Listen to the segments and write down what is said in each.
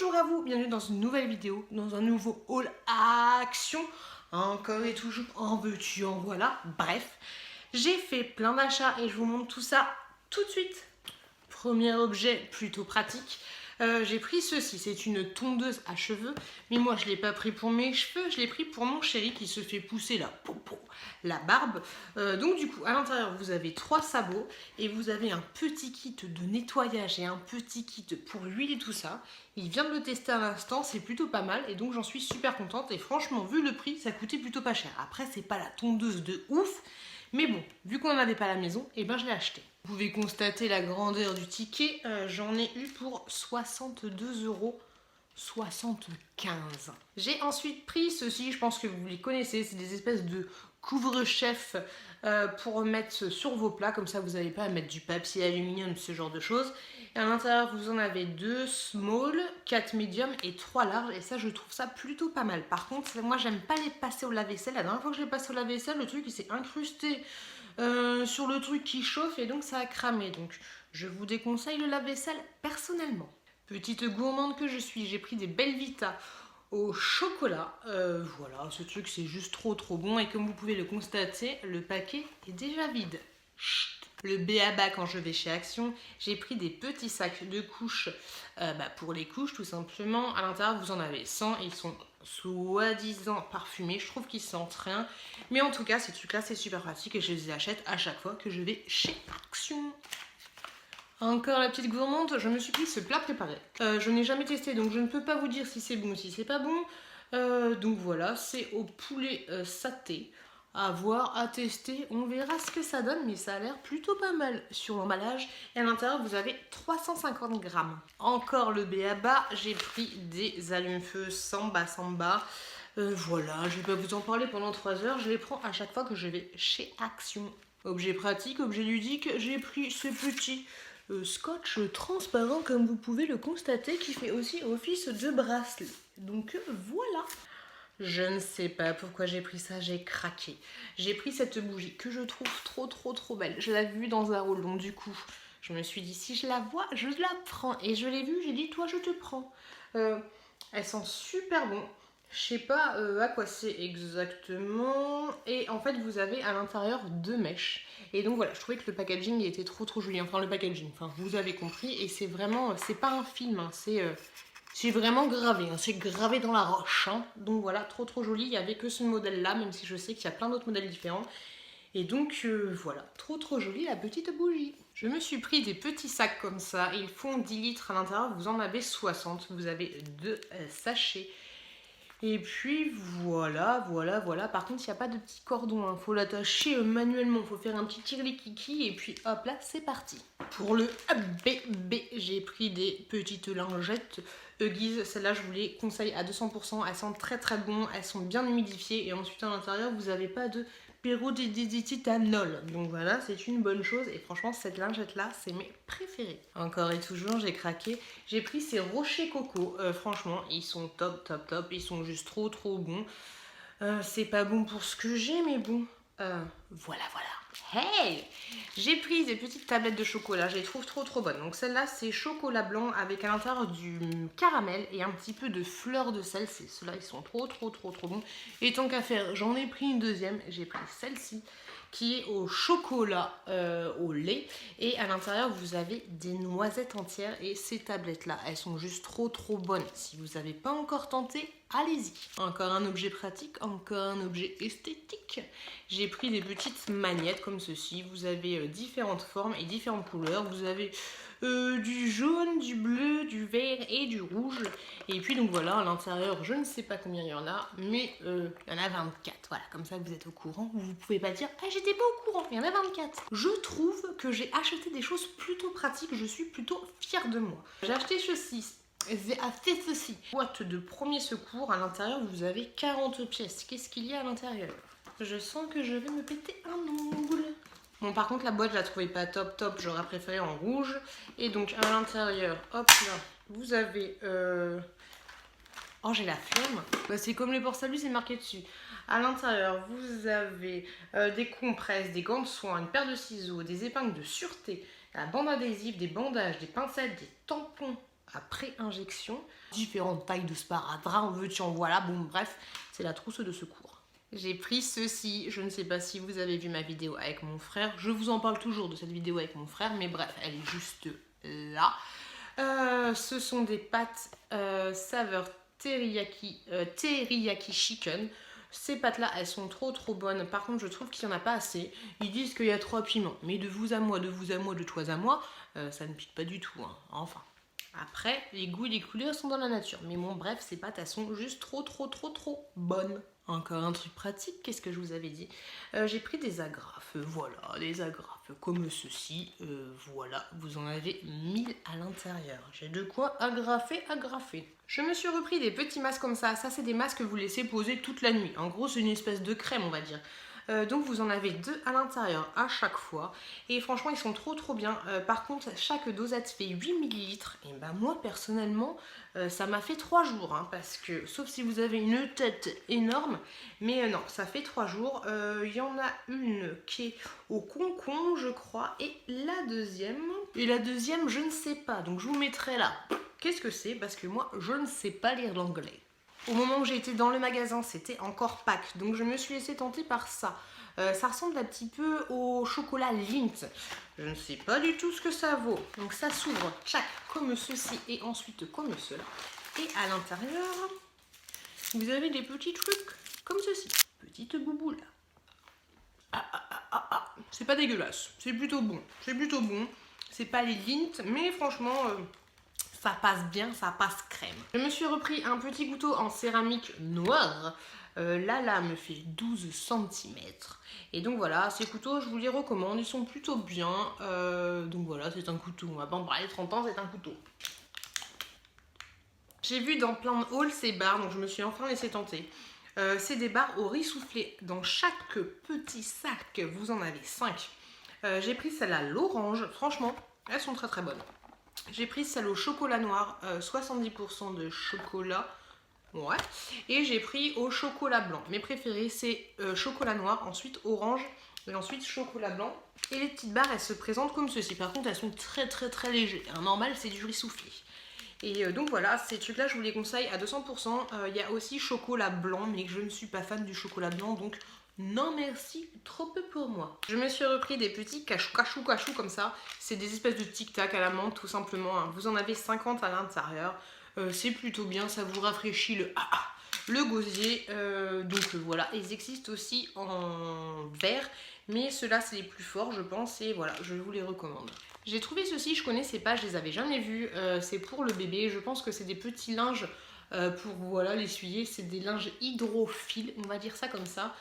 Bonjour à vous, bienvenue dans une nouvelle vidéo, dans un nouveau haul action. Encore et toujours, en veux-tu, en voilà. Bref, j'ai fait plein d'achats et je vous montre tout ça tout de suite. Premier objet plutôt pratique. J'ai pris ceci, c'est une tondeuse à cheveux, mais moi je ne l'ai pas pris pour mes cheveux, je l'ai pris pour mon chéri qui se fait pousser la barbe. Donc du coup, à l'intérieur, vous avez 3 sabots et vous avez un petit kit de nettoyage et un petit kit pour l'huile et tout ça. Il vient de le tester à l'instant, c'est plutôt pas mal et donc j'en suis super contente et franchement, vu le prix, ça coûtait plutôt pas cher. Après, c'est pas la tondeuse de ouf, mais bon, vu qu'on n'en avait pas à la maison, et ben je l'ai acheté. Vous pouvez constater la grandeur du ticket, j'en ai eu pour 62,75 €. J'ai ensuite pris ceci, je pense que vous les connaissez, c'est des espèces de couvre-chef pour mettre sur vos plats, comme ça vous n'avez pas à mettre du papier aluminium, ce genre de choses. Et à l'intérieur, vous en avez 2 small, 4 medium et 3 larges, et ça je trouve ça plutôt pas mal. Par contre, moi j'aime pas les passer au lave-vaisselle. La dernière fois que je l'ai passé au lave-vaisselle, le truc il s'est incrusté sur le truc qui chauffe et donc ça a cramé. Donc je vous déconseille le lave-vaisselle personnellement. Petite gourmande que je suis, j'ai pris des Belvita au chocolat. Voilà, ce truc c'est juste trop bon et comme vous pouvez le constater, le paquet est déjà vide. Chut. Le b.a-ba quand je vais chez Action, j'ai pris des petits sacs de couches pour les couches tout simplement. À l'intérieur vous en avez 100, ils sont soi-disant parfumés, je trouve qu'ils sentent rien. Mais en tout cas ces trucs là c'est super pratique et je les achète à chaque fois que je vais chez Action. Encore la petite gourmande, je me suis pris ce plat préparé. Je n'ai jamais testé donc je ne peux pas vous dire si c'est bon ou si c'est pas bon. Donc voilà, c'est au poulet saté. À voir, à tester, on verra ce que ça donne, mais ça a l'air plutôt pas mal sur l'emballage. Et à l'intérieur, vous avez 350 grammes. Encore le b.a-ba, j'ai pris des allumes-feu Samba. Voilà, je vais pas vous en parler pendant 3 heures, je les prends à chaque fois que je vais chez Action. Objet pratique, objet ludique, j'ai pris ce petit scotch transparent comme vous pouvez le constater qui fait aussi office de bracelet. Donc voilà. Je ne sais pas pourquoi j'ai pris ça, j'ai craqué. J'ai pris cette bougie que je trouve trop belle. Je l'ai vue dans un haul, donc du coup, je me suis dit si je la vois, je la prends. Et je l'ai vue, j'ai dit toi je te prends. Elle sent super bon. Je sais pas à quoi c'est exactement. Et en fait, vous avez à l'intérieur 2 mèches. Et donc voilà, je trouvais que le packaging était trop joli. Enfin, le packaging, enfin, vous avez compris. Et c'est vraiment, c'est pas un film, hein, c'est vraiment gravé, hein, c'est gravé dans la roche. Hein. Donc voilà, trop joli. Il n'y avait que ce modèle-là, même si je sais qu'il y a plein d'autres modèles différents. Et donc voilà, trop joli la petite bougie. Je me suis pris des petits sacs comme ça. Ils font 10 litres à l'intérieur, vous en avez 60. Vous avez 2 sachets. Et puis voilà. Par contre, il n'y a pas de petit cordon, hein. Faut l'attacher manuellement. Faut faire un petit tirli-kiki et puis hop là, c'est parti. Pour le bébé, j'ai pris des petites lingettes Huggies. Celles-là, je vous les conseille à 200%. Elles sentent très bon. Elles sont bien humidifiées. Et ensuite, à l'intérieur, vous n'avez pas de pérodidititanol. Donc voilà, c'est une bonne chose. Et franchement, cette lingette-là, c'est mes préférés. Encore et toujours, j'ai craqué. J'ai pris ces rochers coco. Franchement, ils sont top. Ils sont juste trop bons. C'est pas bon pour ce que j'ai, mais bon. Voilà. Hey! J'ai pris des petites tablettes de chocolat, je les trouve trop bonnes. Donc celle-là, c'est chocolat blanc avec à l'intérieur du caramel et un petit peu de fleur de sel. Ceux-là, ils sont trop bons. Et tant qu'à faire, j'en ai pris une deuxième. J'ai pris celle-ci qui est au chocolat au lait. Et à l'intérieur, vous avez des noisettes entières. Et ces tablettes-là, elles sont juste trop bonnes. Si vous n'avez pas encore tenté, allez-y. Encore un objet pratique, encore un objet esthétique. J'ai pris des petites magnettes comme ceci. Vous avez différentes formes et différentes couleurs. Vous avez du jaune, du bleu, du vert et du rouge. Et puis donc voilà, à l'intérieur, je ne sais pas combien il y en a, mais il y en a 24. Voilà, comme ça vous êtes au courant. Vous ne pouvez pas dire, ah j'étais pas au courant, il y en a 24. Je trouve que j'ai acheté des choses plutôt pratiques. Je suis plutôt fière de moi. J'ai acheté ceci. J'ai acheté ceci. Boîte de premier secours. À l'intérieur, vous avez 40 pièces. Qu'est-ce qu'il y a à l'intérieur? Je sens que je vais me péter un ongle. Bon, par contre, la boîte, je la trouvais pas top. J'aurais préféré en rouge. Et donc, à l'intérieur, hop là, vous avez... Oh, j'ai la flemme. Bah, c'est comme les porte-salut, c'est marqué dessus. À l'intérieur, vous avez des compresses, des gants de soins, une paire de ciseaux, des épingles de sûreté, la bande adhésive, des bandages, des pincettes, des tampons. après injection. Différentes tailles de sparadrap, en veux-tu en voilà, bon bref, c'est la trousse de secours. J'ai pris ceci, je ne sais pas si vous avez vu ma vidéo avec mon frère, je vous en parle toujours de cette vidéo avec mon frère, mais bref, elle est juste là. Ce sont des pâtes saveur teriyaki chicken. Ces pâtes-là, elles sont trop bonnes. Par contre, je trouve qu'il n'y en a pas assez. Ils disent qu'il y a 3 piments. Mais de vous à moi, de vous à moi, de toi à moi, ça ne pique pas du tout. Hein. Enfin. Après, les goûts et les couleurs sont dans la nature. Mais bon, bref, ces pâtes, elles sont juste trop bonnes. Encore un truc pratique, qu'est-ce que je vous avais dit? J'ai pris des agrafes, voilà, des agrafes comme ceci, voilà, vous en avez 1000 à l'intérieur. J'ai de quoi agrafer. Je me suis repris des petits masques comme ça c'est des masques que vous laissez poser toute la nuit. En gros, c'est une espèce de crème, on va dire. Donc vous en avez 2 à l'intérieur à chaque fois et franchement ils sont trop bien. Par contre chaque dosette fait 8 ml et ben moi personnellement ça m'a fait 3 jours hein, parce que sauf si vous avez une tête énorme mais non ça fait 3 jours. Il y en a une qui est au concombre je crois et la deuxième je ne sais pas donc je vous mettrai là. Qu'est-ce que c'est? Parce que moi je ne sais pas lire l'anglais. Au moment où j'ai été dans le magasin, c'était encore Pâques, donc je me suis laissée tenter par ça. Ça ressemble un petit peu au chocolat Lindt. Je ne sais pas du tout ce que ça vaut. Donc ça s'ouvre, tchac, comme ceci et ensuite comme cela. Et à l'intérieur, vous avez des petits trucs comme ceci. Petite bouboule. C'est pas dégueulasse, c'est plutôt bon. C'est pas les Lindt, mais franchement... ça passe bien, ça passe crème. Je me suis repris un petit couteau en céramique noire. La lame fait 12 cm. Et donc voilà, ces couteaux, je vous les recommande. Ils sont plutôt bien. Donc voilà, c'est un couteau. On va pas en parler 30 ans, c'est un couteau. J'ai vu dans plein de hauls ces barres, donc je me suis enfin laissé tenter. C'est des barres au riz soufflé. Dans chaque petit sac, vous en avez 5. J'ai pris celle-là, l'orange. Franchement, elles sont très bonnes. J'ai pris celle au chocolat noir, 70% de chocolat. Ouais. Et j'ai pris au chocolat blanc. Mes préférés, c'est chocolat noir, ensuite orange, et ensuite chocolat blanc. Et les petites barres, elles se présentent comme ceci. Par contre, elles sont très légères. Normal, c'est du riz soufflé. Et donc voilà, ces trucs-là, je vous les conseille à 200%. Il y a aussi chocolat blanc, mais je ne suis pas fan du chocolat blanc, donc... non merci, trop peu pour moi. Je me suis repris des petits cachou comme ça. C'est des espèces de tic-tac à la menthe tout simplement. Vous en avez 50 à l'intérieur. C'est plutôt bien, ça vous rafraîchit le gosier. Donc voilà, ils existent aussi en verre. Mais ceux-là c'est les plus forts je pense et voilà, je vous les recommande. J'ai trouvé ceci, je connaissais pas, je les avais jamais vus. C'est pour le bébé, je pense que c'est des petits linges pour voilà l'essuyer. C'est des linges hydrophiles, on va dire ça comme ça.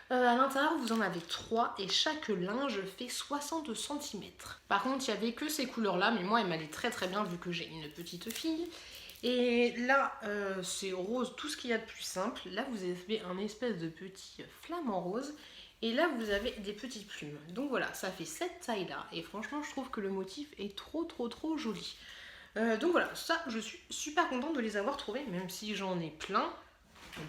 À l'intérieur, vous en avez 3 et chaque linge fait 60 cm. Par contre, il n'y avait que ces couleurs-là, mais moi, elle m'allait très bien vu que j'ai une petite fille. Et là, c'est rose, tout ce qu'il y a de plus simple. Là, vous avez un espèce de petit flamant rose. Et là, vous avez des petites plumes. Donc voilà, ça fait cette taille-là. Et franchement, je trouve que le motif est trop joli. Donc voilà, ça, je suis super contente de les avoir trouvés, même si j'en ai plein.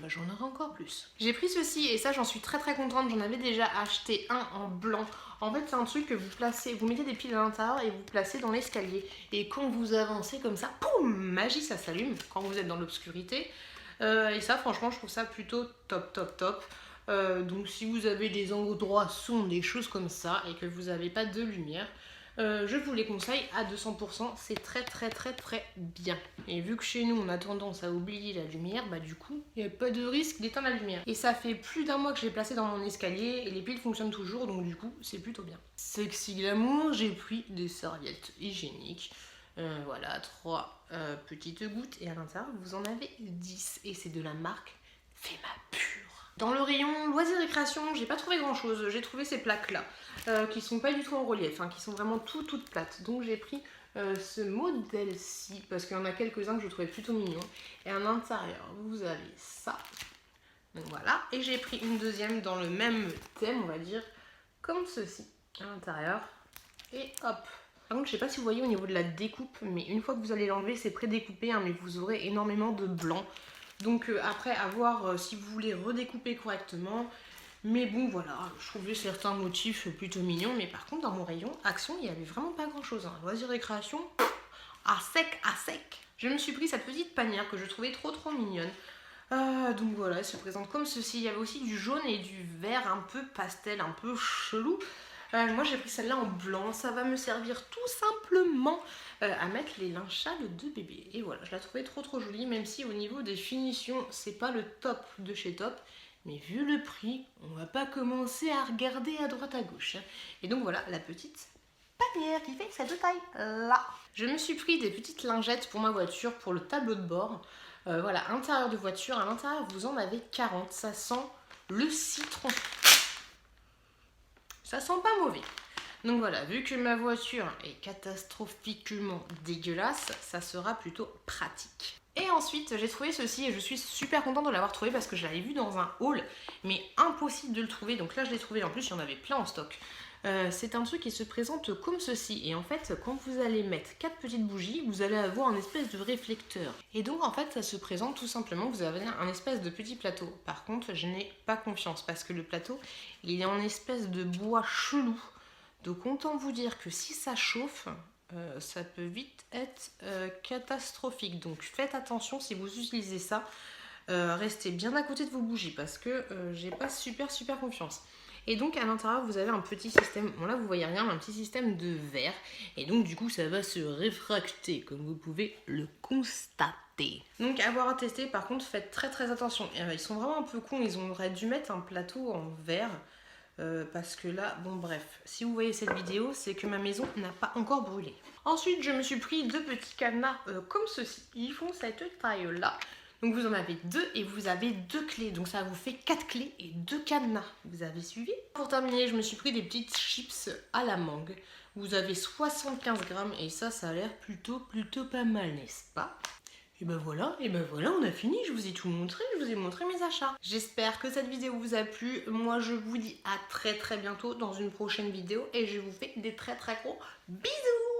Bah, j'en aurai encore plus. J'ai pris ceci et ça j'en suis très contente, j'en avais déjà acheté un en blanc. En fait c'est un truc que vous placez, vous mettez des piles à l'intérieur et vous placez dans l'escalier. Et quand vous avancez comme ça, poum, magie ça s'allume quand vous êtes dans l'obscurité. Et ça franchement je trouve ça plutôt top. Donc si vous avez des endroits sombres, des choses comme ça et que vous n'avez pas de lumière, je vous les conseille à 200%, c'est très bien. Et vu que chez nous on a tendance à oublier la lumière, bah du coup il n'y a pas de risque d'éteindre la lumière. Et ça fait plus d'1 mois que je l'ai placé dans mon escalier et les piles fonctionnent toujours, donc du coup c'est plutôt bien. Sexy glamour, j'ai pris des serviettes hygiéniques. Voilà, 3 petites gouttes et à l'intérieur vous en avez 10 et c'est de la marque Fema Pure. Dans le rayon loisirs et création, j'ai pas trouvé grand chose. J'ai trouvé ces plaques là qui sont pas du tout en relief, qui sont vraiment toutes plates. Donc j'ai pris ce modèle-ci parce qu'il y en a quelques-uns que je trouvais plutôt mignons. Et à l'intérieur, vous avez ça. Donc voilà. Et j'ai pris une deuxième dans le même thème, on va dire, comme ceci à l'intérieur. Et hop. Par contre, je sais pas si vous voyez au niveau de la découpe, mais une fois que vous allez l'enlever, c'est prédécoupé, mais vous aurez énormément de blanc. Donc après, à voir si vous voulez redécouper correctement. Mais bon, voilà, je trouvais certains motifs plutôt mignons. Mais par contre, dans mon rayon action, il n'y avait vraiment pas grand chose. Loisirs et création, à sec. Je me suis pris cette petite panière que je trouvais trop mignonne. Donc voilà, elle se présente comme ceci. Il y avait aussi du jaune et du vert un peu pastel, un peu chelou. Moi j'ai pris celle-là en blanc, ça va me servir tout simplement à mettre les linges sales de bébé. Et voilà, je la trouvais trop jolie, même si au niveau des finitions, c'est pas le top de chez Top. Mais vu le prix, on va pas commencer à regarder à droite à gauche. Et donc voilà, la petite panière qui fait cette taille là. Je me suis pris des petites lingettes pour ma voiture, pour le tableau de bord. Voilà, intérieur de voiture, à l'intérieur vous en avez 40, ça sent le citron. Ça sent pas mauvais. Donc voilà, vu que ma voiture est catastrophiquement dégueulasse, ça sera plutôt pratique. Et ensuite, j'ai trouvé ceci et je suis super contente de l'avoir trouvé parce que je l'avais vu dans un haul, mais impossible de le trouver. Donc là, je l'ai trouvé. En plus, il y en avait plein en stock. C'est un truc qui se présente comme ceci. Et en fait, quand vous allez mettre 4 petites bougies, vous allez avoir un espèce de réflecteur. Et donc, en fait, ça se présente tout simplement. Vous avez un espèce de petit plateau. Par contre, je n'ai pas confiance parce que le plateau, il est en espèce de bois chelou. Donc, autant vous dire que si ça chauffe, ça peut vite être catastrophique. Donc, faites attention si vous utilisez ça. Restez bien à côté de vos bougies parce que j'ai pas super confiance. Et donc à l'intérieur vous avez un petit système, bon là vous voyez rien, mais un petit système de verre. Et donc du coup ça va se réfracter comme vous pouvez le constater. Donc à voir à tester, par contre faites très attention. Ils sont vraiment un peu cons, ils auraient dû mettre un plateau en verre. Parce que là, bon bref, si vous voyez cette vidéo, c'est que ma maison n'a pas encore brûlé. Ensuite je me suis pris 2 petits cadenas comme ceci, ils font cette taille là. Donc vous en avez 2 et vous avez 2 clés. Donc ça vous fait 4 clés et 2 cadenas. Vous avez suivi? Pour terminer, je me suis pris des petites chips à la mangue. Vous avez 75 grammes et ça a l'air plutôt pas mal, n'est-ce pas? Et ben voilà, on a fini, je vous ai tout montré, je vous ai montré mes achats. J'espère que cette vidéo vous a plu. Moi je vous dis à très bientôt dans une prochaine vidéo et je vous fais des très gros bisous.